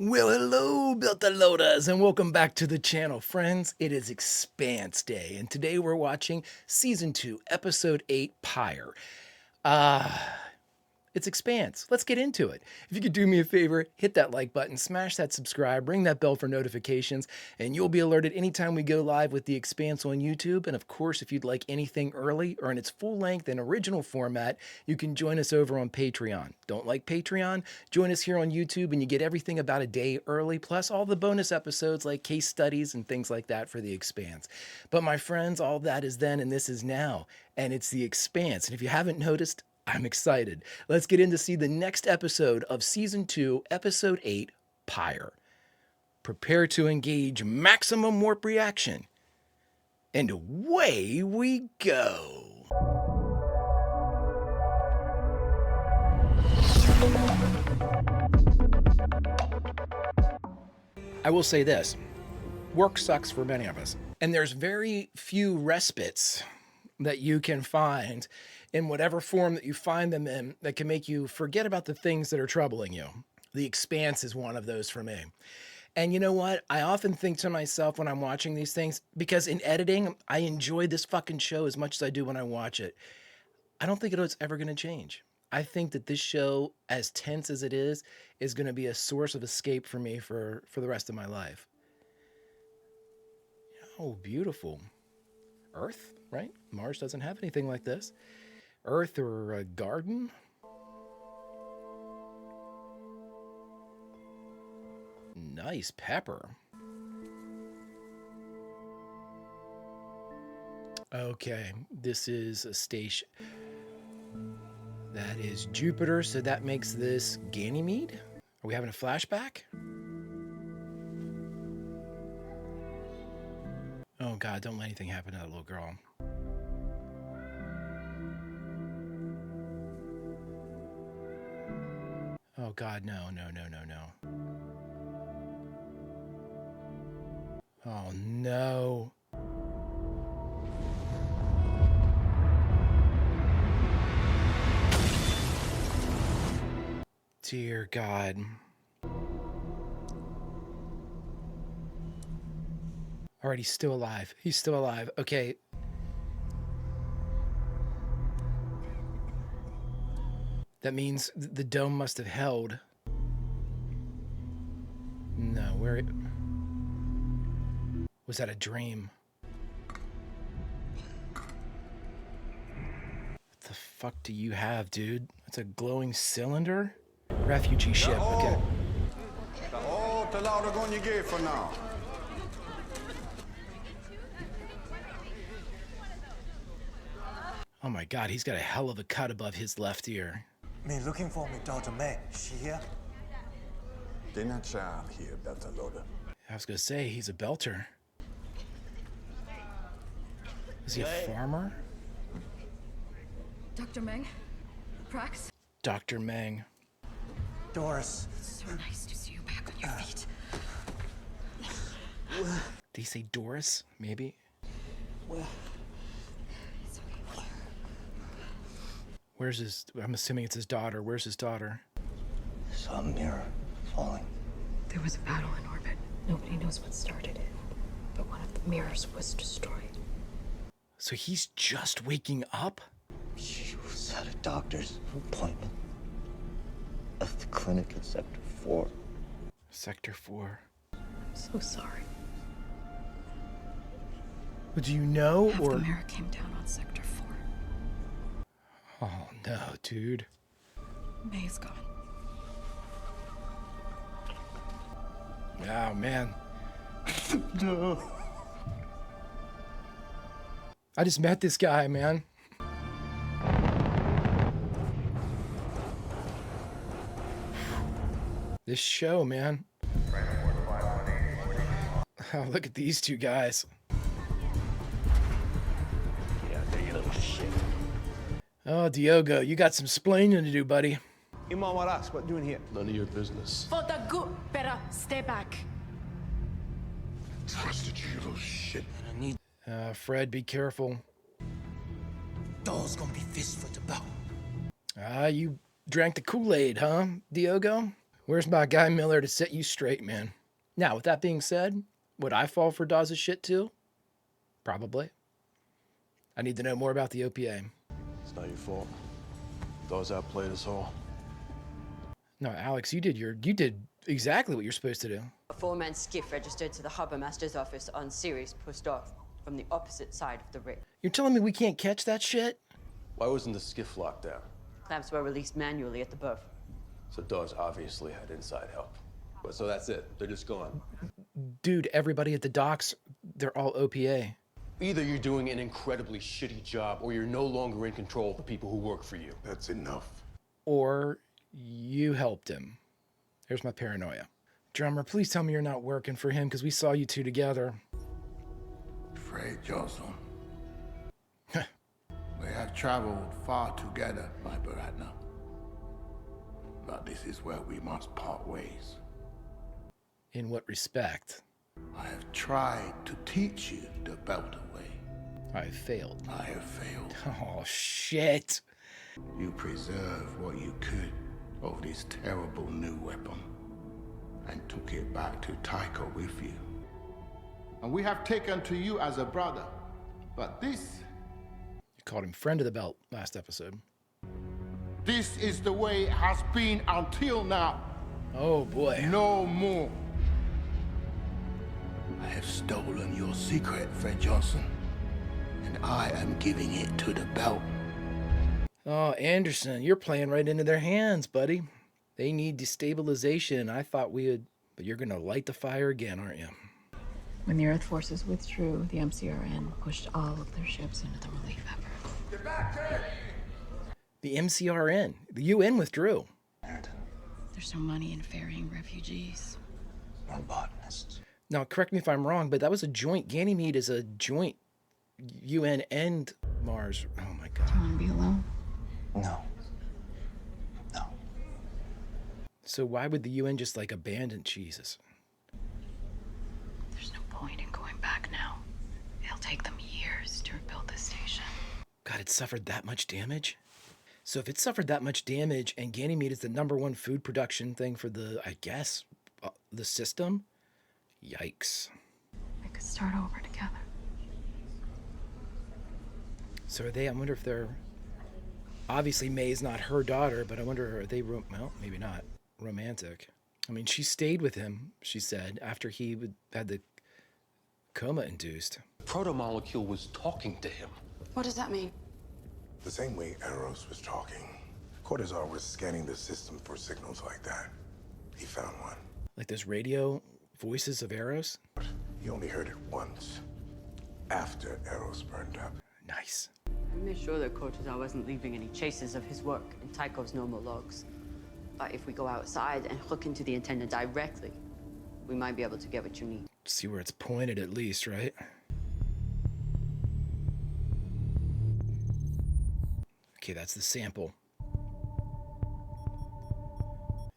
Well, hello, Built-A-Loaders, and welcome back to the channel, friends. It is Expanse Day, and today we're watching Season 2, Episode 8, Pyre. It's Expanse. Let's get into it. If you could do me a favor, hit that like button, smash that subscribe, ring that bell for notifications, and you'll be alerted anytime we go live with the Expanse on YouTube. And of course, if you'd like anything early or in its full length and original format, you can join us over on Patreon. Don't like Patreon? Join us here on YouTube and you get everything about a day early, plus all the bonus episodes like case studies and things like that for the Expanse. But my friends, all that is then and this is now, and it's the Expanse. And if you haven't noticed, I'm excited. Let's get in to see the next episode of Season 2, Episode 8, Pyre. Prepare to engage maximum warp reaction. And away we go. I will say this. Work sucks for many of us. And there's very few respites that you can find in whatever form that you find them in that can make you forget about the things that are troubling you. The Expanse is one of those for me. And you know what? I often think to myself when I'm watching these things, because in editing, I enjoy this fucking show as much as I do when I watch it. I don't think it's ever going to change. I think that this show, as tense as it is going to be a source of escape for me for the rest of my life. Oh, beautiful. Earth, right? Mars doesn't have anything like this. Earth or a garden? Nice pepper. Okay, this is a station. That is Jupiter, so that makes this Ganymede? Are we having a flashback? Oh God, don't let anything happen to that little girl. Oh God, no. Oh no. Dear God. All right, he's still alive. He's still alive. Okay. That means the dome must have held. No, where... Was that a dream? What the fuck do you have, dude? That's a glowing cylinder? Refugee ship, okay. Oh my God, he's got a hell of a cut above his left ear. Me looking for me daughter May. Is she here? Dinner child here, Built-A-Loader. I was gonna say, he's a belter. Is he a farmer? Dr. Meng? Prax? Dr. Meng. Doris. So nice to see you back on your feet. Did he say Doris? Maybe? Well, It's okay. Where's his... I'm assuming it's his daughter. Where's his daughter? saw a mirror falling. There was a battle in orbit. Nobody knows what started it. But one of the mirrors was destroyed. So he's just waking up? She was at a doctor's appointment at the clinic in Sector 4. Sector 4. I'm so sorry. But do you know, Half or... the mirror came down on Sector 4. Oh, no, dude. May is gone. Oh, man. No. I just met this guy, man. This show, man. Oh, look at these two guys. Yeah, there you little shit. Oh, Diogo, you got some splaining to do, buddy. Imam Waras, what doing here? None of your business. For the good, better stay back. Trusted you, little shit. I need Fred, be careful. doll's gonna be fist for the bow. You drank the Kool-Aid, huh, Diogo? Where's my guy Miller to set you straight, man? Now, with that being said, would I fall for Dawes' shit too? Probably. I need to know more about the OPA. It's not your fault. Dawes outplayed us all. No, Alex, you did exactly what you're supposed to do. A four-man skiff registered to the Harbour Master's office on Ceres pushed off from the opposite side of the rig. You're telling me we can't catch that shit? Why wasn't the skiff locked down? Clamps were released manually at the berth. So Dawes obviously had inside help. But so that's it. They're just gone. Dude, everybody at the docks, they're all OPA. Either you're doing an incredibly shitty job or you're no longer in control of the people who work for you. That's enough. Or you helped him. Here's my paranoia. Drummer, please tell me you're not working for him because we saw you two together. Fred Johnson. We have traveled far together, my Baratna. But this is where we must part ways. In what respect? I have tried to teach you the Beltway. I have failed. I have failed. Oh, shit. You preserved what you could of this terrible new weapon and took it back to Tycho with you. And we have taken to you as a brother. But this You called him friend of the belt last episode. is the way it has been until now. Oh, boy. No more. I have stolen your secret, Fred Johnson. And I am giving it to the belt. Oh, Anderson, you're playing right into their hands, buddy. They need destabilization. I thought we had... But you're going to light the fire again, aren't you? When the Earth forces withdrew, the MCRN pushed all of their ships into the relief effort. Get back, Ted! The MCRN. The UN withdrew. There's no money in ferrying refugees. Or botanists. Now, correct me if I'm wrong, but that was a joint... Ganymede is a joint UN and Mars. Oh, my God. Do you want to be alone? No. No. So why would the UN just, like, abandon Jesus? There's no point in going back now. It'll take them years to rebuild this station. God, it suffered that much damage? So if it suffered that much damage and Ganymede is the #1 food production thing for the, I guess, the system, yikes. We could start over together. So are they, I wonder if they're, obviously May's not her daughter, but I wonder, are they, well, maybe not, romantic. I mean, she stayed with him, she said, after he had the coma induced. Protomolecule was talking to him. What does that mean? The same way Eros was talking. Cortazar was scanning the system for signals like that. He found one. Like those radio voices of Eros? He only heard it once. After Eros burned up. Nice. I made sure that Cortazar wasn't leaving any traces of his work in Tycho's normal logs. But if we go outside and hook into the antenna directly, we might be able to get what you need. See where it's pointed at least, right? Okay, that's the sample.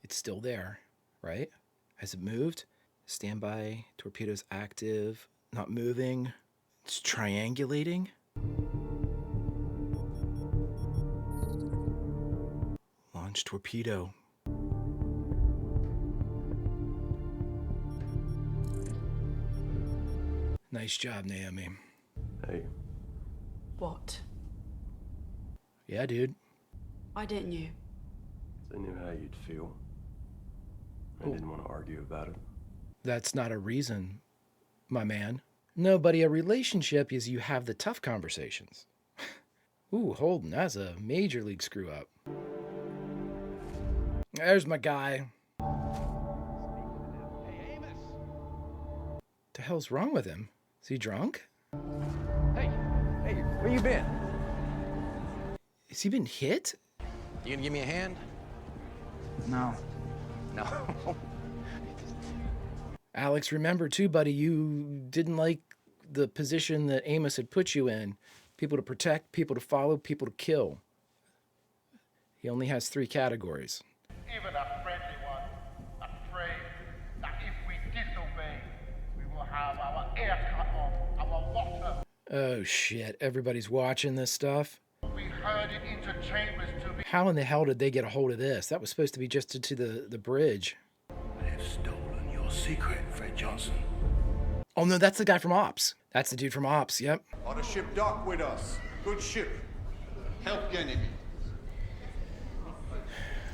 It's still there, right? Has it moved? Standby, torpedoes active, not moving. It's triangulating. Launch torpedo. Nice job, Naomi. Hey, What? Yeah, dude. Why didn't you? I knew how you'd feel. I didn't want to argue about it. That's not a reason, my man. No, buddy, a relationship is you have the tough conversations. Ooh, Holden, that's a major league screw up. There's my guy. The hell's wrong with him? Is he drunk? Hey, where you been? Has he been hit? You gonna give me a hand? No. No. Alex, remember too, buddy, you didn't like the position that Amos had put you in. People to protect, people to follow, people to kill. He only has 3 categories. Even a friendly one, afraid that if we disobey, we will have our air cut off, our water. Oh shit, everybody's watching this stuff. We herded into chambers to be. How in the hell did they get a hold of this? That was supposed to be just to the bridge. secret, Fred Johnson? Oh no, that's the guy from Ops. That's the dude from Ops, yep. On a ship dock with us. Good ship. Help Ganymede.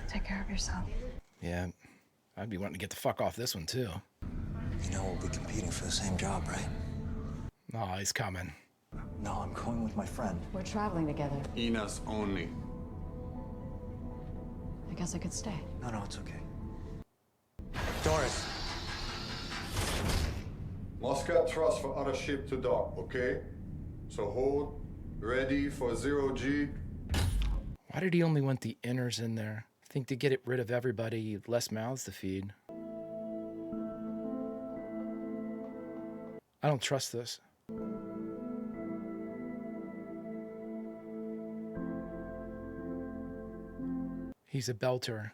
Take care of yourself. Yeah, I'd be wanting to get the fuck off this one too. You know we'll be competing for the same job, right? Oh, he's coming. No, I'm going with my friend. We're traveling together. Enos only. I guess I could stay. No, it's okay. Doris. Muscat thrust for other ship to dock, okay? So hold, ready for 0G. Why did he only want the inners in there? I think to get rid of everybody, less mouths to feed. I don't trust this. He's a belter.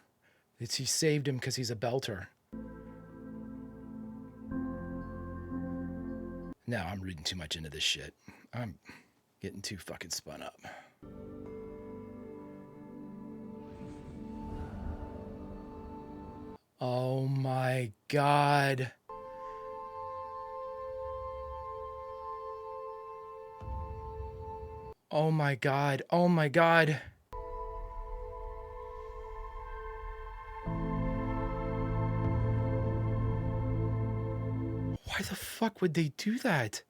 He saved him because he's a belter. Now I'm reading too much into this shit. I'm getting too fucking spun up. Oh my God. Oh my God. Oh my God. Why the fuck would they do that?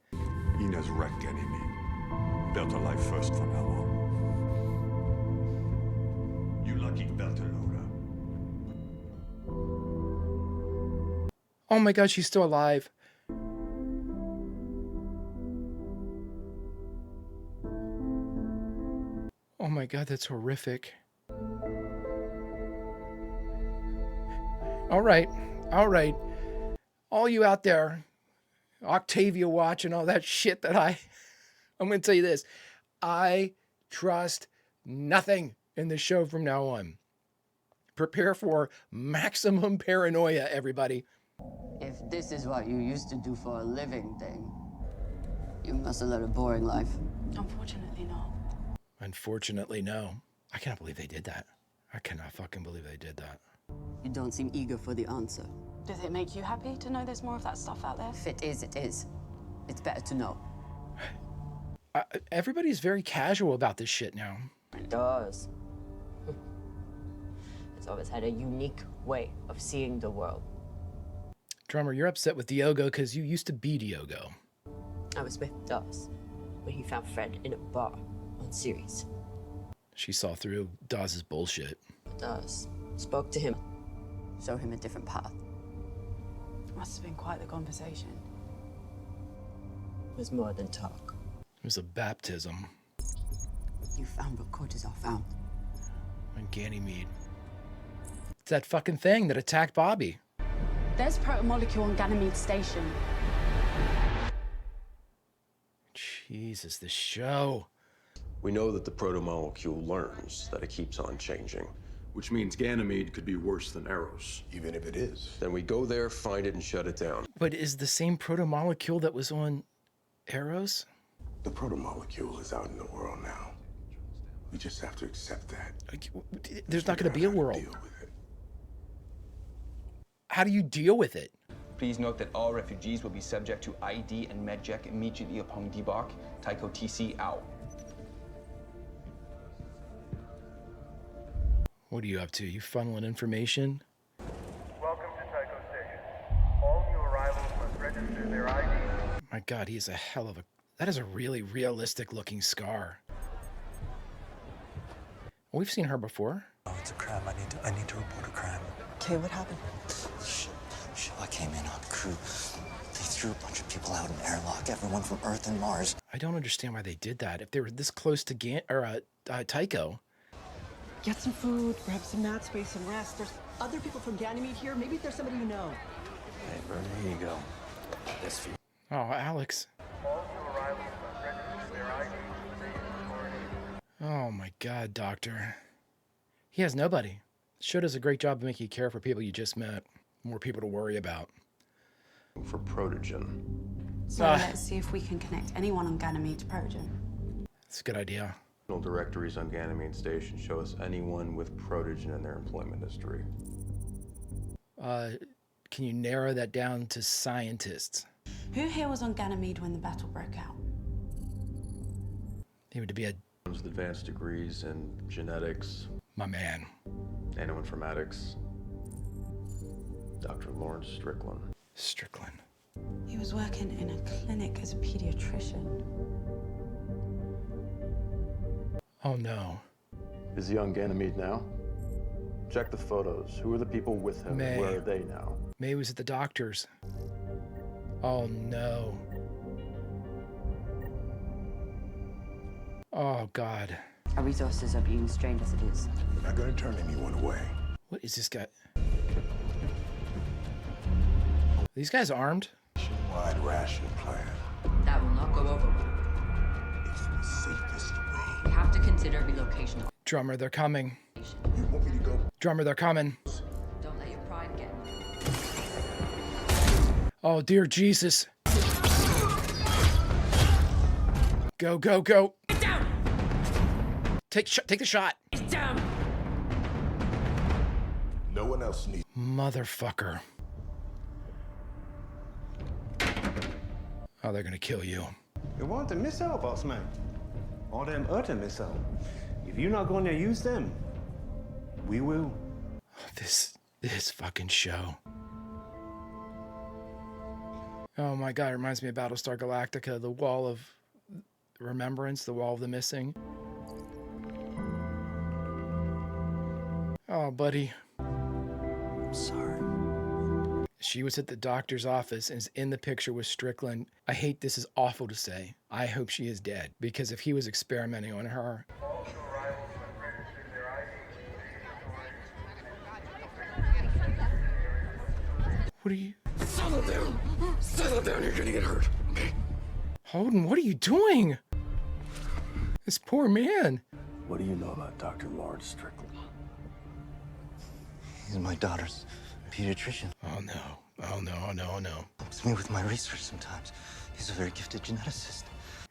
Enos wrecked Ganymede. Belter life first from now on. You lucky Belter loader. Oh my God, she's still alive. Oh my God, that's horrific. All right. All you out there, Octavia Watch and all that shit that I'm going to tell you this. I trust nothing in the show from now on. Prepare for maximum paranoia, everybody. If this is what you used to do for a living, then you must have led a boring life. Unfortunately not. Unfortunately, no. I cannot believe they did that. I cannot fucking believe they did that. You don't seem eager for the answer. Does it make you happy to know there's more of that stuff out there? If it is, it is. It's better to know. Everybody's very casual about this shit now. It does. It's always had a unique way of seeing the world. Drummer, you're upset with Diogo because you used to be Diogo. I was with Dawes when he found Fred in a bar on Ceres. She saw through Dawes' bullshit. Dawes spoke to him, showed him a different path. Must have been quite the conversation. It was more than talk. It was a baptism. You found what Cortazar found. On Ganymede. It's that fucking thing that attacked Bobby. There's protomolecule on Ganymede Station. Jesus, this show. We know that the protomolecule learns that it keeps on changing. Which means Ganymede could be worse than Eros. Even if it is. Then we go there, find it, and shut it down. But is the same protomolecule that was on Eros? The protomolecule is out in the world now. We just have to accept that. There's not going to be a world. How do you deal with it? Please note that all refugees will be subject to ID and medcheck immediately upon debark. Tycho TC out. What are you up to? You funneling information? Welcome to Tycho Station. All new arrivals must register their ID. My God, he is a hell of a... That is a really realistic looking scar. We've seen her before. Oh, it's a crime. I need to report a crime. Okay, what happened? Shit, I came in on crew. They threw a bunch of people out in airlock, everyone from Earth and Mars. I don't understand why they did that. If they were this close to Tycho. Get some food, grab some mat space and rest. There's other people from Ganymede here. Maybe there's somebody you know. Hey, Bernie, here you go. This for you. Oh, Alex. All new arrivals must register their ID. Oh my God, Doctor. He has nobody. The show does a great job of making you care for people you just met. More people to worry about. For Protogen. So let's see if we can connect anyone on Ganymede to Protogen. That's a good idea. Directories on Ganymede Station show us anyone with Protogen in their employment history. can you narrow that down to scientists? Who here was on Ganymede when the battle broke out? He would be a With advanced degrees in genetics, my man. nanoinformatics, Dr. Lawrence Strickland. Strickland. He was working in a clinic as a pediatrician. Oh no. Is he on Ganymede now? Check the photos. Who are the people with him? May. Where are they now? May was at the doctor's. Oh no. Oh God. Our resources are being strained as it is. We're not going to turn anyone away. What is this guy? These guys armed? Nationwide ration plan. That will not go over well. It's the safest way. We have to consider relocation. Drummer, they're coming. You want me to go? Drummer, they're coming. Don't let your pride get in the way. Oh dear Jesus. Go, go, go. Get down! Take the shot. Get down! No one else needs. Motherfucker. Oh, they're gonna kill you. You want the missile, boss man? All them other missile. If you're not going to use them, we will. This fucking show. Oh my God, it reminds me of Battlestar Galactica, the Wall of Remembrance, the Wall of the Missing. Oh, buddy. I'm sorry. She was at the doctor's office and is in the picture with Strickland. I hate this is awful to say. I hope she is dead because if he was experimenting on her. What are you? Settle down. Settle down. You're gonna get hurt. Okay. Holden, what are you doing? This poor man. What do you know about Dr. Lawrence Strickland? He's my daughter's pediatrician. Oh no. Oh no, oh no, oh no. Helps me with my research sometimes. He's a very gifted geneticist.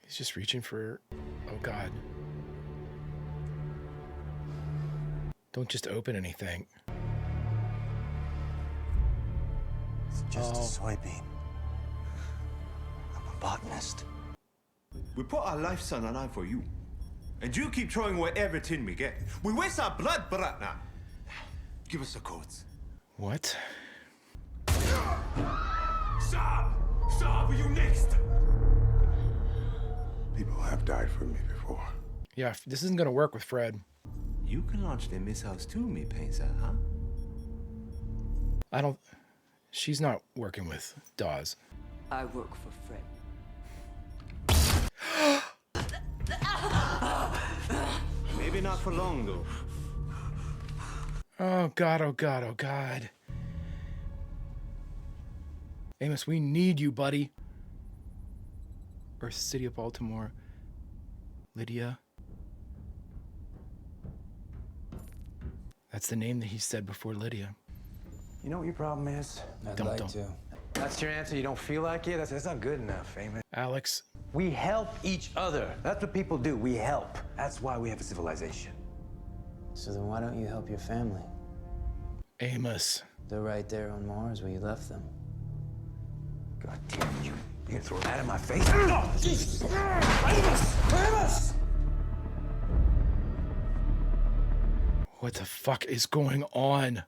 He's just reaching for... Oh God. Don't just open anything. It's just a soybean. I'm a botanist. We put our lives on the line for you. And you keep throwing away everything we get. We waste our blood, but now. Give us the codes. What? Stop! Stop! Are you next? People have died for me before. Yeah, this isn't gonna work with Fred. You can launch the missiles too, me Painter, huh? I don't... She's not working with Dawes. I work for Fred. Maybe not for long, though. Oh God, oh God, oh God. Amos, we need you, buddy. Earth City of Baltimore. Lydia. That's the name that he said before Lydia. You know what your problem is? Don't. That's your answer? You don't feel like it? That's not good enough, Amos. Alex. We help each other. That's what people do. We help. That's why we have a civilization. So then why don't you help your family? Amos. They're right there on Mars where you left them. God damn you. You gonna throw that in my face? Oh, Jesus! Amos! Amos! What the fuck is going on?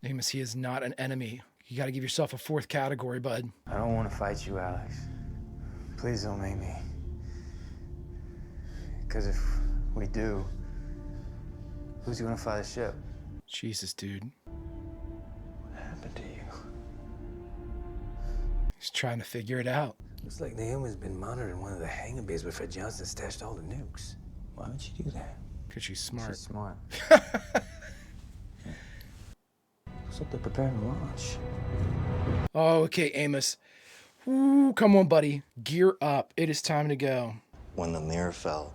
Amos, he is not an enemy. You gotta give yourself a fourth category, bud. I don't want to fight you, Alex. Please don't make me. Because if we do, who's gonna fly the ship? Jesus, dude. What happened to you? He's trying to figure it out. Looks like Naomi's been monitoring one of the hangar bays where Fred Johnson stashed all the nukes. Why would she do that? Because she's smart. She's smart. Looks like they're preparing to launch. Oh, okay, Amos. Ooh, come on, buddy. Gear up. It is time to go. When the mirror fell,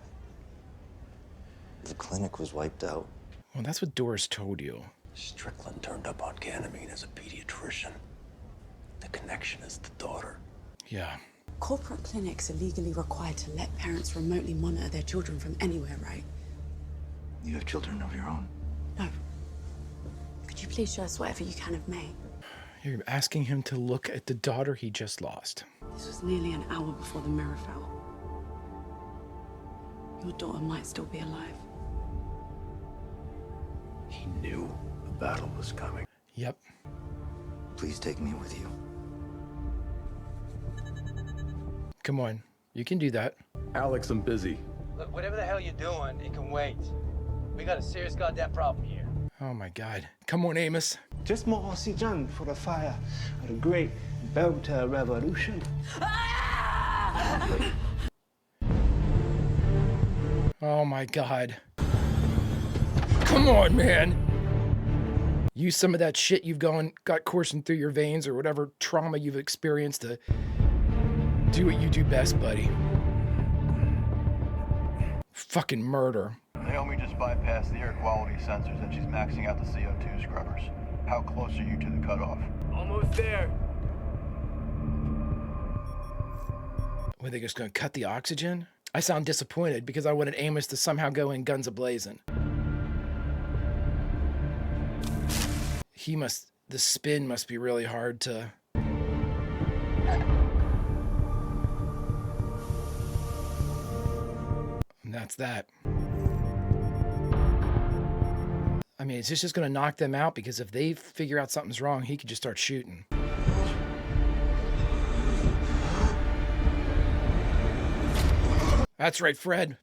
the clinic was wiped out. Well, that's what Doris told you. Strickland turned up on Ganymede as a pediatrician. The connection is the daughter. Yeah. Corporate clinics are legally required to let parents remotely monitor their children from anywhere, right? You have children of your own? No. you please show us whatever you can of May? You're asking him to look at the daughter he just lost. This was nearly an hour before the mirror fell. Your daughter might still be alive. He knew the battle was coming. Yep. Please take me with you. Come on. You can do that. Alex, I'm busy. Look, whatever the hell you're doing, it can wait. We got a serious goddamn problem here. Oh my God. Come on, Amos. Just more oxygen for the fire of the great Belter Revolution. Oh my God. Come on, man. Use some of that shit you've got coursing through your veins or whatever trauma you've experienced to do what you do best, buddy. Fucking murder. Naomi just bypassed the air quality sensors and she's maxing out the CO2 scrubbers. How close are you to the cutoff? Almost there. Were they just gonna cut the oxygen? I sound disappointed because I wanted Amos to somehow go in guns a-blazing. The spin must be really hard to... And that's that. I mean, is this just going to knock them out? Because if they figure out something's wrong, he could just start shooting. That's right, Fred.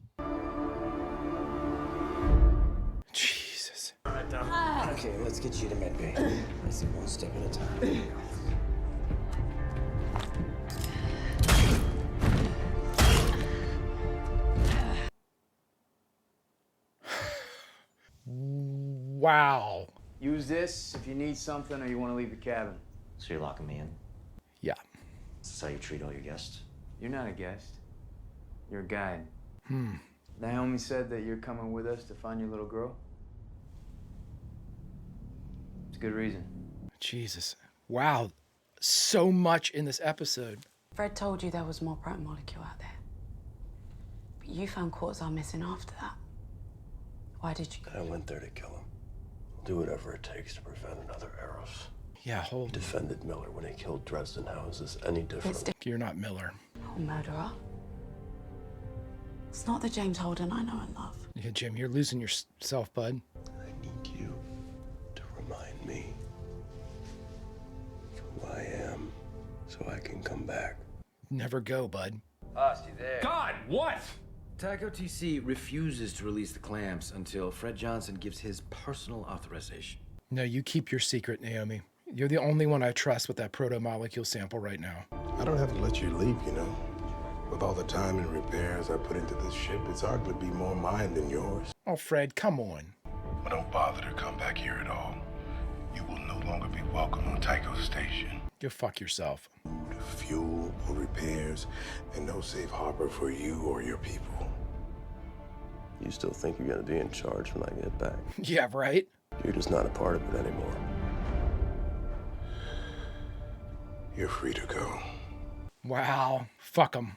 Jesus. Okay, let's get you to medbay. I see one step at a time. There you go. Wow. Use this if you need something or you want to leave the cabin. So you're locking me in? Yeah. Is this how you treat all your guests? You're not a guest. You're a guide. Hmm. Naomi said that you're coming with us to find your little girl. It's a good reason. Jesus. Wow. So much in this episode. Fred told you there was more proton molecule out there. But you found cortisol missing after that. Why did you? I went there to kill him. I'll do whatever it takes to prevent another Eros. Yeah, He defended Miller when he killed Dresden. How is this any different? You're not Miller. Or murderer. It's not the James Holden I know and love. Yeah, Jim, you're losing yourself, bud. I need you to remind me of who I am so I can come back. Never go, bud. Ah, see there. God, what? Tycho TC refuses to release the clamps until Fred Johnson gives his personal authorization. No, you keep your secret, Naomi. You're the only one I trust with that proto-molecule sample right now. I don't have to let you leave, you know. With all the time and repairs I put into this ship, it's hard to be more mine than yours. Oh, Fred, come on. But don't bother to come back here at all. You will no longer be welcome on Tycho Station. Go fuck yourself. Fuel or repairs, and no safe harbor for you or your people. You still think you're gonna be in charge when I get back? Yeah, right? You're just not a part of it anymore. You're free to go. Wow. Fuck him.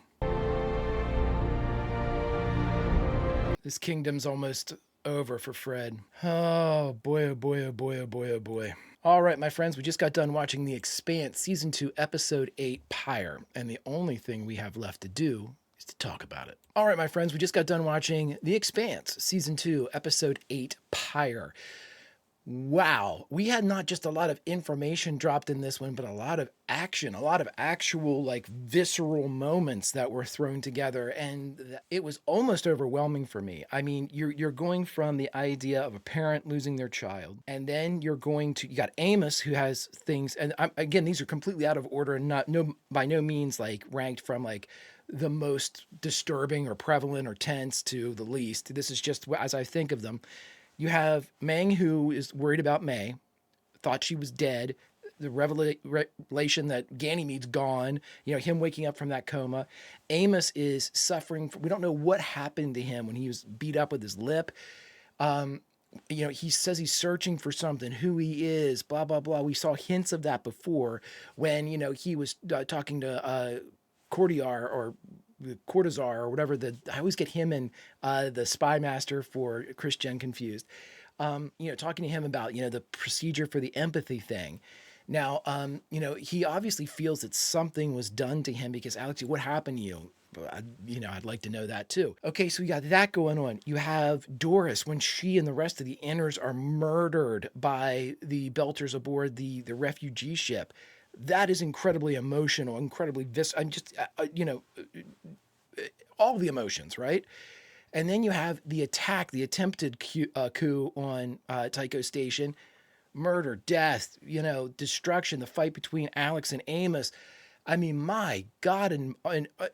This kingdom's almost over for Fred. Oh boy, oh boy, oh boy, oh boy, oh boy. All right, my friends, we just got done watching The Expanse, Season 2, Episode 8, Pyre. And the only thing we have left to do is to talk about it. All right, my friends, we just got done watching The Expanse, Season 2, Episode 8, Pyre. Wow, we had not just a lot of information dropped in this one, but a lot of action, a lot of actual, like, visceral moments that were thrown together, and it was almost overwhelming for me. I mean, you're going from the idea of a parent losing their child, and then you got Amos, who has things, and again, these are completely out of order and by no means, like, ranked from, like, the most disturbing or prevalent or tense to the least. This is just as I think of them. You have Meng, who is worried about May, thought she was dead. The revelation that Ganymede's gone, him waking up from that coma. Amos is suffering. We don't know what happened to him when he was beat up with his lip. He says he's searching for something, who he is, blah, blah, blah. We saw hints of that before when, he was talking to Cordiar or Cortazar or whatever. I always get him and the spy master for Christian confused. talking to him about, the procedure for the empathy thing. Now, he obviously feels that something was done to him because, Alex, what happened to you? I'd like to know that too. Okay, so we got that going on. You have Doris when she and the rest of the Inners are murdered by the Belters aboard the refugee ship. That is incredibly emotional, incredibly I'm just, all the emotions, right? And then you have the attack, the attempted coup on Tycho Station, murder, death, destruction, the fight between Alex and Amos. I mean, my God, and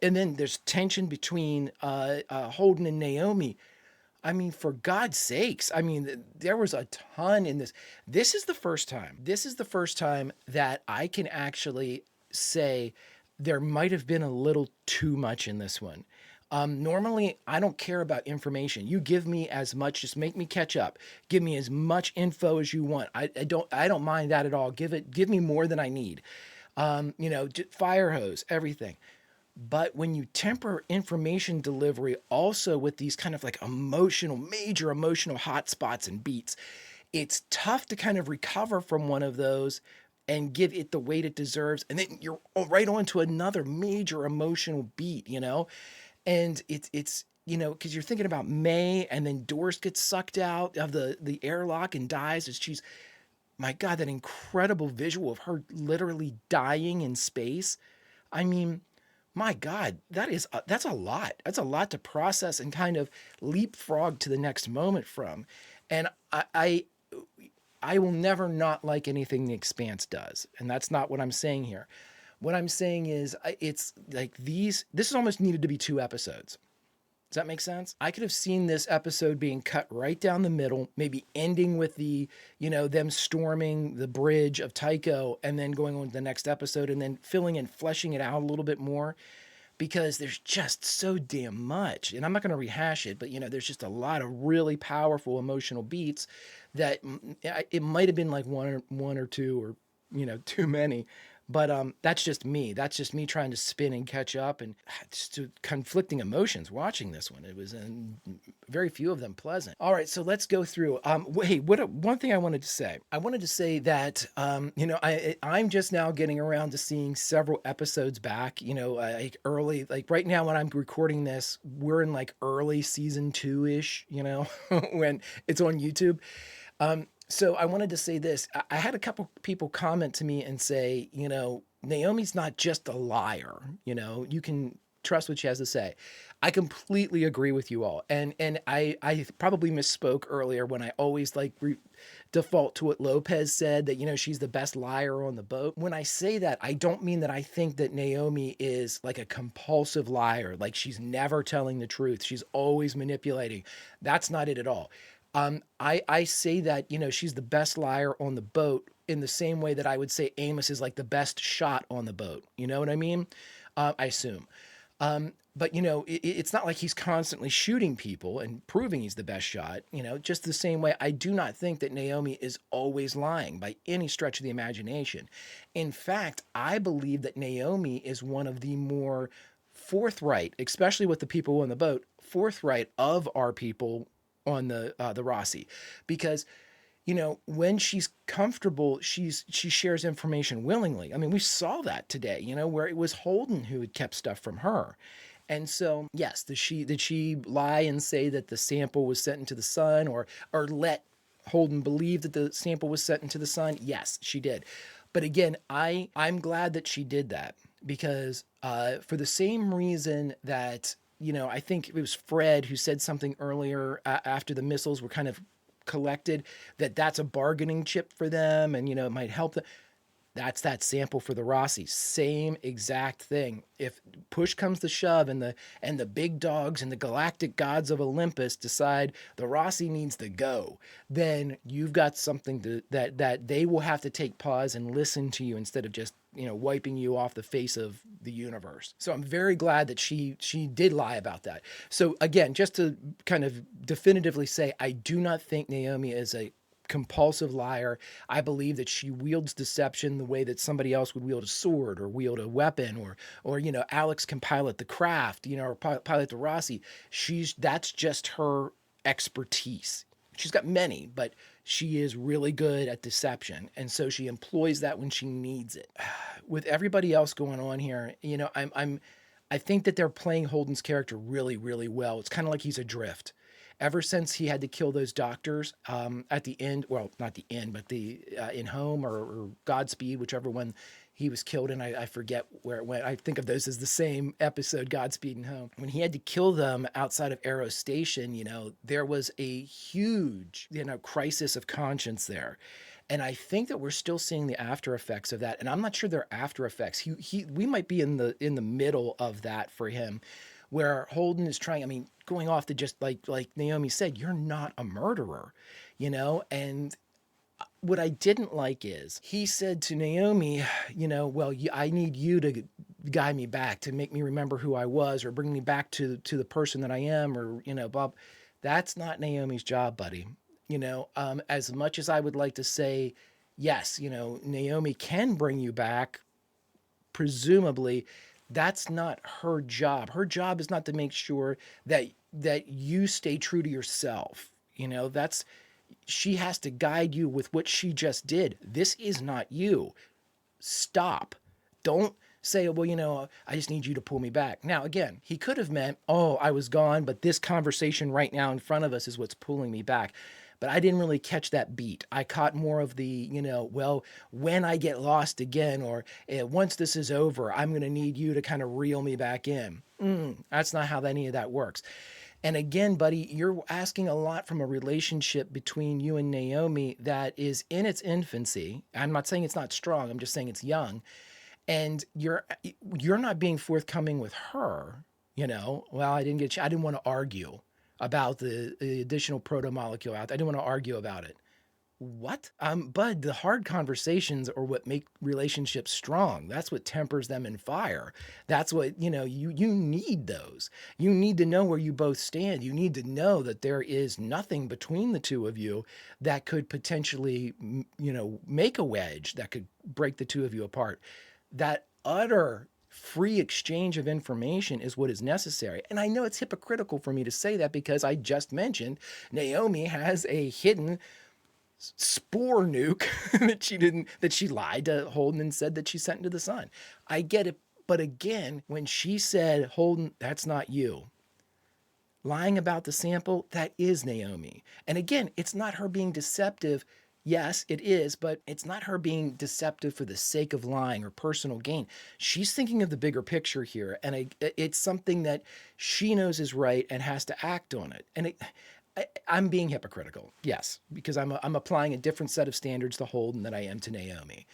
then there's tension between Holden and Naomi. I mean, for God's sakes, I mean, there was a ton in this. This is the first time. This is the first time that I can actually say there might have been a little too much in this one. Normally, I don't care about information. You give me as much, just make me catch up. Give me as much info as you want. I don't mind that at all. Give me more than I need. Fire hose, everything. But when you temper information delivery also with these kind of like major emotional hotspots and beats, it's tough to kind of recover from one of those and give it the weight it deserves. And then you're right on to another major emotional beat, and it's because you're thinking about May, and then Doris gets sucked out of the airlock and dies as she's, my God, that incredible visual of her literally dying in space. I mean, my God, that's a lot. That's a lot to process and kind of leapfrog to the next moment from. And I will never not like anything The Expanse does. And that's not what I'm saying here. What I'm saying is it's like this is almost needed to be 2 episodes. Does that make sense? I could have seen this episode being cut right down the middle, maybe ending with them storming the bridge of Tycho and then going on to the next episode and then filling and fleshing it out a little bit more, because there's just so damn much. And I'm not going to rehash it, but there's just a lot of really powerful emotional beats that it might have been like one or two or, too many. But that's just me. That's just me trying to spin and catch up, and just conflicting emotions watching this one. It was very few of them pleasant. All right, so let's go through. One thing I wanted to say. I wanted to say that I'm just now getting around to seeing several episodes back. Early, like right now when I'm recording this, we're in like early season 2-ish. When it's on YouTube. So I wanted to say this. I had a couple people comment to me and say, Naomi's not just a liar. You can trust what she has to say. I completely agree with you all. And I probably misspoke earlier when I always default to what Lopez said, that, she's the best liar on the boat. When I say that, I don't mean that I think that Naomi is like a compulsive liar. Like she's never telling the truth. She's always manipulating. That's not it at all. I say that, she's the best liar on the boat in the same way that I would say Amos is like the best shot on the boat. You know what I mean? I assume. But, it's not like he's constantly shooting people and proving he's the best shot, just the same way. I do not think that Naomi is always lying by any stretch of the imagination. In fact, I believe that Naomi is one of the more forthright, especially with the people on the boat, forthright of our people on the Rossi, because when she's comfortable, she shares information willingly. I mean, we saw that today, where it was Holden who had kept stuff from her. And so, yes, did she lie and say that the sample was sent into the sun, or let Holden believe that the sample was sent into the sun? Yes, she did. But again, I'm glad that she did that, because for the same reason that I think it was Fred who said something earlier after the missiles were kind of collected, that's a bargaining chip for them, and it might help them. That's that sample for the Rossi. Same exact thing. If push comes to shove and the big dogs and the galactic gods of Olympus decide the Rossi needs to go, then you've got something that they will have to take pause and listen to you instead of just wiping you off the face of the universe. So I'm very glad that she did lie about that. So again, just to kind of definitively say, I do not think Naomi is a compulsive liar. I believe that she wields deception the way that somebody else would wield a sword or wield a weapon, or Alex can pilot the craft, or pilot the Rossi. That's just her expertise. she's got many, but she is really good at deception. And so she employs that when she needs it. With everybody else going on here, you know, I think that they're playing Holden's character really, really well. It's kind of like he's adrift. Ever since he had to kill those doctors at the end, well, not the end, but the in Home or Godspeed, whichever one he was killed in, I forget where it went. I think of those as the same episode, Godspeed and Home. When he had to kill them outside of Arrow Station, you know, there was a huge, you know, crisis of conscience there. And I think that we're still seeing the after effects of that. And I'm not sure they're after effects. We might be in the middle of that for him, where Holden is trying, I mean, going off to just like Naomi said, you're not a murderer, you know? And what I didn't like is he said to Naomi, you know, well, I need you to guide me back, to make me remember who I was, or bring me back to the person that I am, or, you know, Bob. That's not Naomi's job, buddy. You know, as much as I would like to say, yes, you know, Naomi can bring you back, presumably, that's not her job. Her job is not to make sure that you stay true to yourself. You know, she has to guide you with what she just did. This is not you. Stop. Don't say, well, you know, I just need you to pull me back. Now, again, he could have meant, oh, I was gone, but this conversation right now in front of us is what's pulling me back. But I didn't really catch that beat. I caught more of the, you know, well, when I get lost again, or once this is over, I'm going to need you to kind of reel me back in. That's not how any of that works. And again, buddy, you're asking a lot from a relationship between you and Naomi that is in its infancy. I'm not saying it's not strong. I'm just saying it's young. And you're not being forthcoming with her, you know. Well, I didn't want to argue about the additional proto-molecule out there. I didn't want to argue about it. What? Bud, the hard conversations are what make relationships strong. That's what tempers them in fire. That's what, you know, you need those. You need to know where you both stand. You need to know that there is nothing between the two of you that could potentially, you know, make a wedge that could break the two of you apart. That utter free exchange of information is what is necessary. And I know it's hypocritical for me to say that because I just mentioned Naomi has a hidden spore nuke that she lied to Holden and said that she sent into the sun. I get it. But again, when she said, Holden, that's not you. Lying about the sample, that is Naomi. And again, it's not her being deceptive. Yes, it is, but it's not her being deceptive for the sake of lying or personal gain. She's thinking of the bigger picture here, and it's something that she knows is right and has to act on it. And I'm being hypocritical, yes, because I'm applying a different set of standards to Holden than I am to Naomi.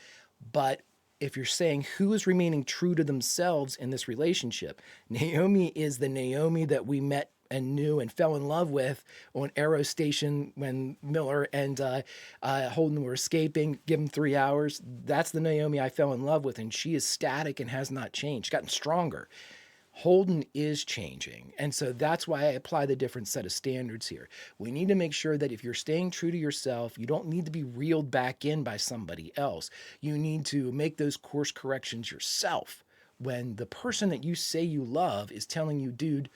But if you're saying who is remaining true to themselves in this relationship, Naomi is the Naomi that we met and knew and fell in love with on Arrow Station when Miller and Holden were escaping. Give them 3 hours. That's the Naomi I fell in love with, and she is static and has not changed, gotten stronger. Holden is changing, and so that's why I apply the different set of standards here. We need to make sure that if you're staying true to yourself, you don't need to be reeled back in by somebody else. You need to make those course corrections yourself when the person that you say you love is telling you, dude,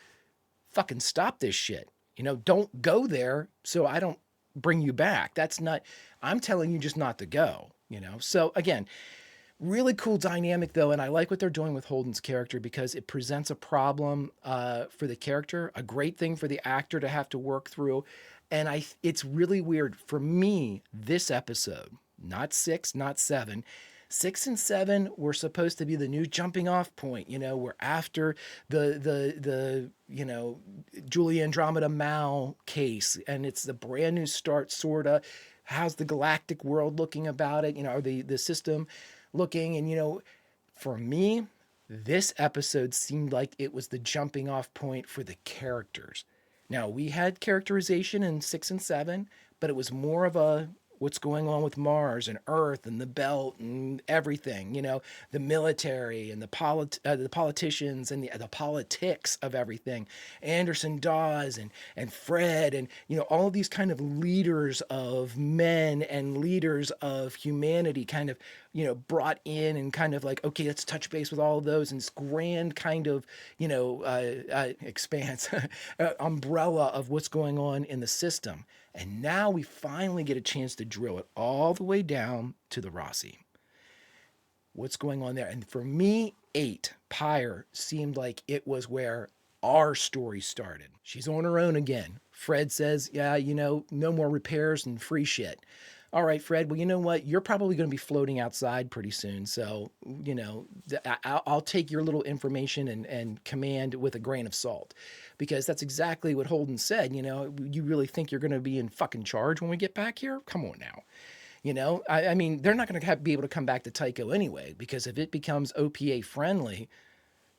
fucking stop this shit. You know, don't go there so I don't bring you back. That's not, I'm telling you just not to go, you know? So again, really cool dynamic though. And I like what they're doing with Holden's character because it presents a problem for the character, a great thing for the actor to have to work through. And it's really weird for me, this episode, not 6, not 7, 6 and 7 were supposed to be the new jumping off point. You know, we're after the you know, Julie Andromeda Mal case, and it's the brand new start, sorta. How's the galactic world looking about it? You know, or the system looking? And, you know, for me, this episode seemed like it was the jumping off point for the characters. Now, we had characterization in 6 and 7, but it was more of a what's going on with Mars and Earth and the belt and everything, you know, the military and the politicians and the politics of everything. Anderson Dawes and Fred and, you know, all of these kind of leaders of men and leaders of humanity kind of, you know, brought in and kind of like, okay, let's touch base with all of those and this grand kind of, you know, expanse, umbrella of what's going on in the system. And now we finally get a chance to drill it all the way down to the Rossi. What's going on there? And for me, 8, Pyre, seemed like it was where our story started. She's on her own again. Fred says, yeah, no more repairs and free shit. All right, Fred, well, you know what? You're probably going to be floating outside pretty soon. So, I'll take your little information and command with a grain of salt, because that's exactly what Holden said. You really think you're going to be in fucking charge when we get back here? Come on now. I mean, they're not going to be able to come back to Tycho anyway, because if it becomes OPA friendly,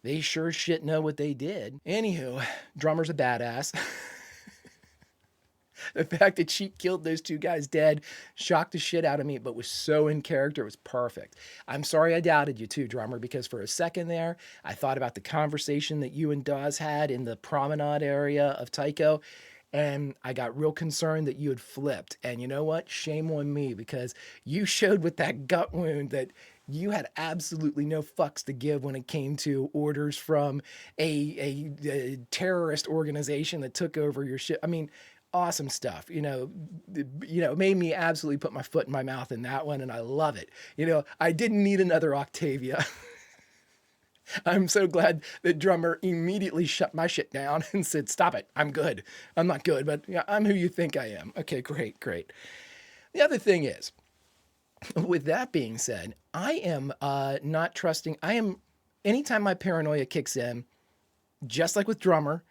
they sure shit know what they did. Anywho, Drummer's a badass. The fact that she killed those 2 guys dead shocked the shit out of me, but was so in character. It was perfect. I'm sorry I doubted you too, Drummer, because for a second there, I thought about the conversation that you and Dawes had in the promenade area of Tycho, and I got real concerned that you had flipped. And you know what? Shame on me, because you showed with that gut wound that you had absolutely no fucks to give when it came to orders from a terrorist organization that took over your ship. I mean, awesome stuff. It made me absolutely put my foot in my mouth in that one, and I love it. I didn't need another Octavia. I'm so glad that Drummer immediately shut my shit down and said, stop it, I'm good. I'm not good, but yeah, I'm who you think I am. Okay, great. The other thing is, with that being said, I am not trusting. Anytime my paranoia kicks in, just like with Drummer,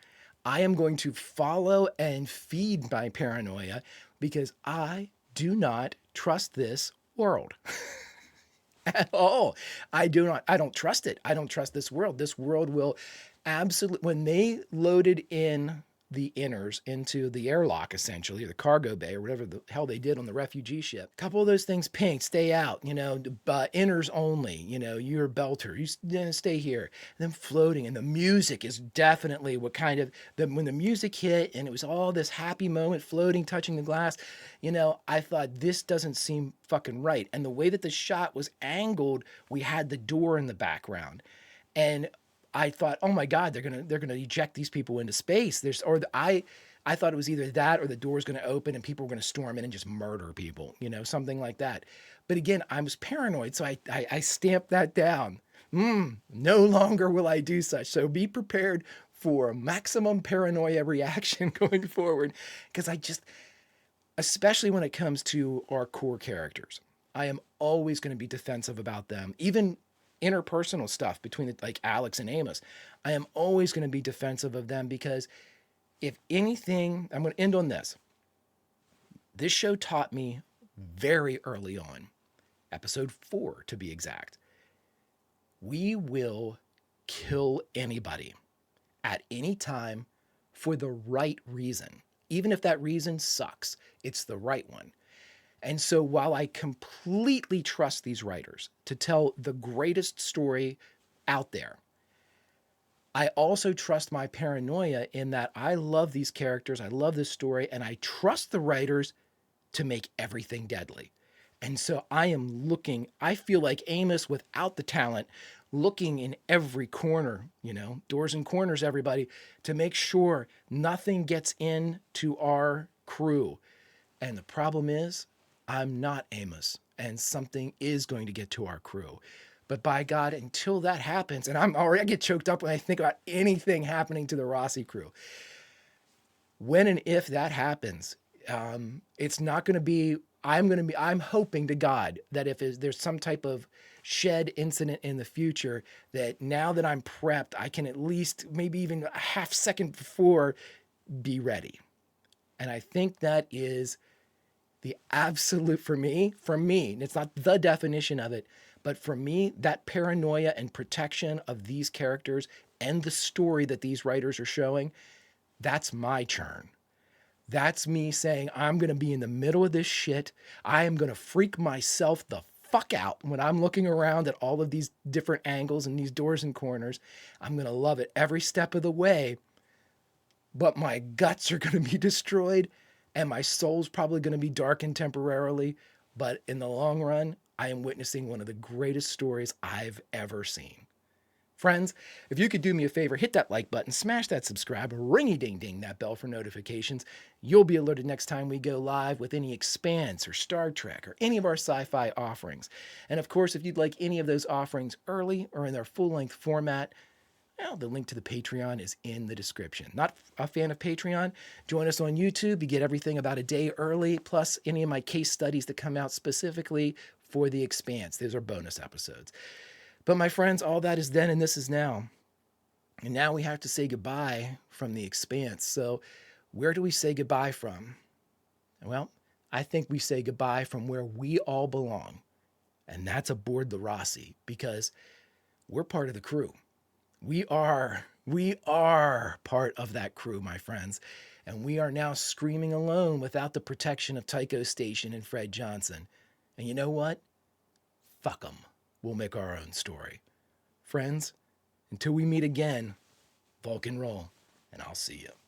I am going to follow and feed my paranoia, because I do not trust this world at all. I don't trust it. I don't trust this world. This world will absolutely, when they loaded in the inners into the airlock, essentially, or the cargo bay, or whatever the hell they did on the refugee ship. A couple of those things pinged, stay out, inners only, you're a belter, you stay here. And then floating, and the music is definitely what kind of, when the music hit and it was all this happy moment, floating, touching the glass, I thought, this doesn't seem fucking right. And the way that the shot was angled, we had the door in the background. And I thought, oh my God, they're gonna eject these people into space. I thought it was either that or the door's gonna open and people were gonna storm in and just murder people, something like that. But again, I was paranoid, so I stamped that down. No longer will I do such. So be prepared for maximum paranoia reaction going forward, because especially when it comes to our core characters, I am always going to be defensive about them. Even interpersonal stuff between like Alex and Amos, I am always going to be defensive of them, because if anything, I'm going to end on this. This show taught me very early on, episode 4 to be exact, we will kill anybody at any time for the right reason. Even if that reason sucks, it's the right one. And so while I completely trust these writers to tell the greatest story out there, I also trust my paranoia in that I love these characters, I love this story, and I trust the writers to make everything deadly. And so I feel like Amos without the talent, looking in every corner, doors and corners, everybody, to make sure nothing gets into our crew. And the problem is, I'm not Amos, and something is going to get to our crew. But by God, until that happens, and I get choked up when I think about anything happening to the Rossi crew. When and if that happens, it's not going to be, I'm hoping to God that if there's some type of shed incident in the future, that now that I'm prepped, I can at least maybe even a half second before be ready. And I think that is the absolute, for me, and it's not the definition of it, but for me, that paranoia and protection of these characters and the story that these writers are showing, that's my churn. That's me saying, I'm going to be in the middle of this shit. I am going to freak myself the fuck out when I'm looking around at all of these different angles and these doors and corners. I'm going to love it every step of the way, but my guts are going to be destroyed. And my soul's probably going to be darkened temporarily, but in the long run, I am witnessing one of the greatest stories I've ever seen. Friends, if you could do me a favor, hit that like button, smash that subscribe, ringy-ding-ding that bell for notifications. You'll be alerted next time we go live with any Expanse or Star Trek or any of our sci-fi offerings. And of course, if you'd like any of those offerings early or in their full-length format, well, the link to the Patreon is in the description. Not a fan of Patreon? Join us on YouTube. You get everything about a day early, plus any of my case studies that come out specifically for the Expanse. Those are bonus episodes. But my friends, all that is then and this is now. And now we have to say goodbye from the Expanse. So where do we say goodbye from? Well, I think we say goodbye from where we all belong. And that's aboard the Rossi, because we're part of the crew. We are part of that crew, my friends. And we are now screaming alone without the protection of Tycho Station and Fred Johnson. And you know what? Fuck them. We'll make our own story. Friends, until we meet again, Vulcan roll, and I'll see you.